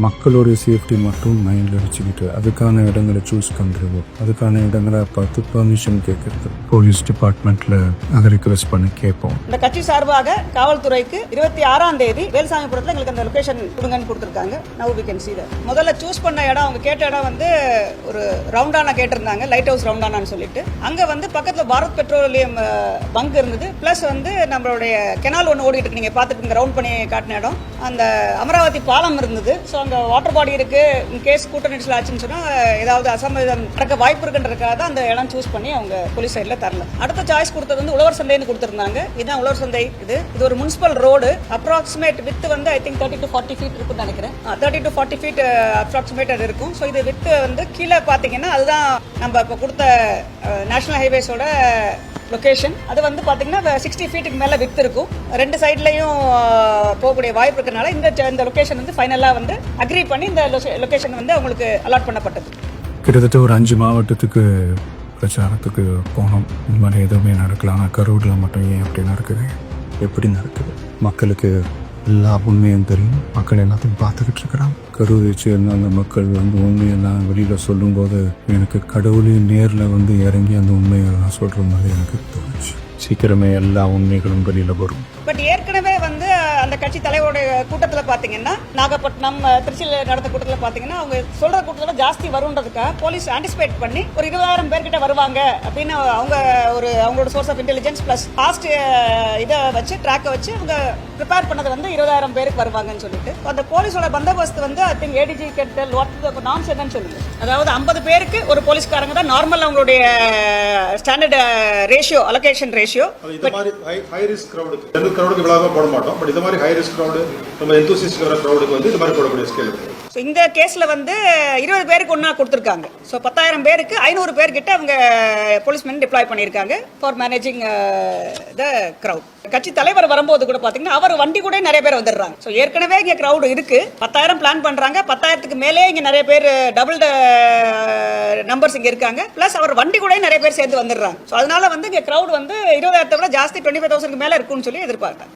மக்களுடைய சேஃப்டி மட்டும் மைண்டில் வச்சுக்கிட்டு அதுக்கான இடங்களை சூஸ் பண்ணுறது, அதுக்கான இடங்களை பார்த்து பெர்மிஷன் கேட்கறது போலீஸ் டிபார்ட்மெண்ட்டில் அதை ரிக்வெஸ்ட் பண்ணி கேட்போம். இந்த கட்சி சார்பாக காவல்துறைக்கு 26ஆம் தேதி வேல்சாமிபுரத்தில் எங்களுக்கு அந்த லொகேஷன் கொடுங்கன்னு கொடுத்துருக்காங்க. Now we can see that. முதல்ல சூஸ் பண்ண இடம், அவங்க கேட்ட இடம் வந்து ஒரு ரவுண்டானா கேட்டிருந்தாங்க, லைட் ஹவுஸ் ரவுண்டானான்னு சொல்லிட்டு. அங்கே வந்து பக்கத்தில் பாரத் பெட்ரோலியம் பங்க் இருந்தது, ப்ளஸ் வந்து நம்மளுடைய கெனால் ஒன்று ஓடிட்டு இருக்கு, நீங்கள் பார்த்துட்டு ரவுண்ட் பண்ணி காட்டின இடம். அந்த அமராவதி பாலம் இருந்தது. ஸோ அங்கே வாட்டர் பாடி இருக்கு, இன் கேஸ் கூட்ட நெரிசல் ஆச்சுன்னு சொன்னால் ஏதாவது அசம்பாவிதம் நடக்க வாய்ப்பு இருக்குன்றதுக்காக தான் அந்த இடம் சூஸ் பண்ணி அவங்க போலீஸ் சைடில் தரல. அடுத்த சாய்ஸ் கொடுத்தது வந்து உழவர் சந்தைன்னு கொடுத்துருந்தாங்க. இதுதான் உழவர் சந்தை. இது ஒரு முனிசிபல் ரோடு. அப்ராக்சிமேட் வித் வந்து ஐ திங்க் 30 to 40 feet இருக்குன்னு நினைக்கிறேன். 30 to 40 feet அப்ராக்சிமேட் அது இருக்கும். ஸோ இது வித் வந்து கீழே பார்த்தீங்கன்னா அதுதான் நம்ம இப்போ கொடுத்த நேஷனல் ஹைவேஸோட லொகேஷன். அது வந்து பார்த்தீங்கன்னா 60 feetக்கு மேலே வித் இருக்கும். ரெண்டு சைட்லையும் போகக்கூடிய வாய்ப்பு இருக்கனால இந்த லொகேஷன் வந்து ஃபைனலாக வந்து அக்ரி பண்ணி இந்த லொகேஷன் வந்து அவங்களுக்கு அலாட் பண்ணப்பட்டது. கிட்டத்தட்ட ஒரு 5 மாவட்டத்துக்கு பிரச்சாரத்துக்கு போனோம். இந்த மாதிரி எதுவுமே நடக்கலாம். ஆனால் கரூரில் மட்டும் ஏன் அப்படி நடக்குது, எப்படி நடக்குது? மக்களுக்கு எல்லா உண்மையும் தெரியும், மக்கள் எல்லாத்தையும் பார்த்துக்கிட்டு இருக்கிறாங்க. கரூரை சேர்ந்த அந்த மக்கள் வந்து உண்மையெல்லாம் வெளியில் சொல்லும்போது எனக்கு கடவுளையும் நேரில் வந்து இறங்கி அந்த உண்மையெல்லாம் சொல்கிற மாதிரி எனக்கு தோணுச்சு. சீக்கிரமே எல்லா உண்மைகளும் வெளியில் வரும். பட் ஏற்கனவே வந்து அந்த கட்சி தலைவருடைய கூட்டத்தில் பார்த்தீங்கன்னா, நாகப்பட்டினம் திருச்சியில் நடந்த கூட்டத்தில் பார்த்தீங்கன்னா, அவங்க சொல்கிற கூட்டத்தில் ஜாஸ்தி வருன்றதுக்காக போலீஸ் ஆன்டிசிபேட் பண்ணி ஒரு 20,000 பேர்கிட்ட வருவாங்க அப்படின்னு அவங்களோட source of intelligence plus past இதை வச்சு ட்ராக்கை வச்சு அவங்க ப்ரிப்பேர் பண்ணது வந்து 20,000 பேருக்கு வருவாங்கன்னு சொல்லிட்டு. அந்த போலீஸோட பந்தோபஸ்து வந்து ஐ திங்க் ஏடிஜி கேட்டல் வாட் நார்ம்ஸ் என்னன்னு சொல்லுங்க. அதாவது 50 பேருக்கு ஒரு போலீஸ்காரங்க தான் நார்மல் அவங்களுடைய standard ratio, allocation ratio. High risk கிரவுடுக்கு இவ்வளவு போட மாட்டோம். பட் இந்த மாதிரி ஹை ரிஸ்க் கிரவுடு, நம்ம எந்தூசிஸ்ட் வர கிரவுடுக்கு வந்து இந்த மாதிரி போடக்கூடிய ஸ்கேல் இருக்கு. ஸோ இந்த கேஸில் வந்து 20 பேருக்கு ஒன்றா கொடுத்துருக்காங்க. ஸோ 10,000 பேருக்கு 500 பேர்கிட்ட அவங்க போலீஸ்மென் டிப்ளாய் பண்ணியிருக்காங்க ஃபார் மேனேஜிங் த க்ரௌட். கட்சி தலைவர் வரும்போது கூட பார்த்தீங்கன்னா அவர் வண்டி கூட நிறைய பேர் வந்துடுறாங்க. ஸோ ஏற்கனவே இங்கே க்ரௌடு இருக்கு. 10,000 பிளான் பண்ணுறாங்க. 10,000க்கு மேலே இங்கே நிறைய பேர் டபுள் நம்பர்ஸ் இங்கே இருக்காங்க. ப்ளஸ் அவர் வண்டி கூட நிறைய பேர் சேர்ந்து வந்துடுறாங்க. ஸோ அதனால வந்து இங்கே க்ரௌட் வந்து 20,000 விட ஜாஸ்தி 25,000க்கு மேலே இருக்குன்னு சொல்லி எதிர்பார்த்தாங்க.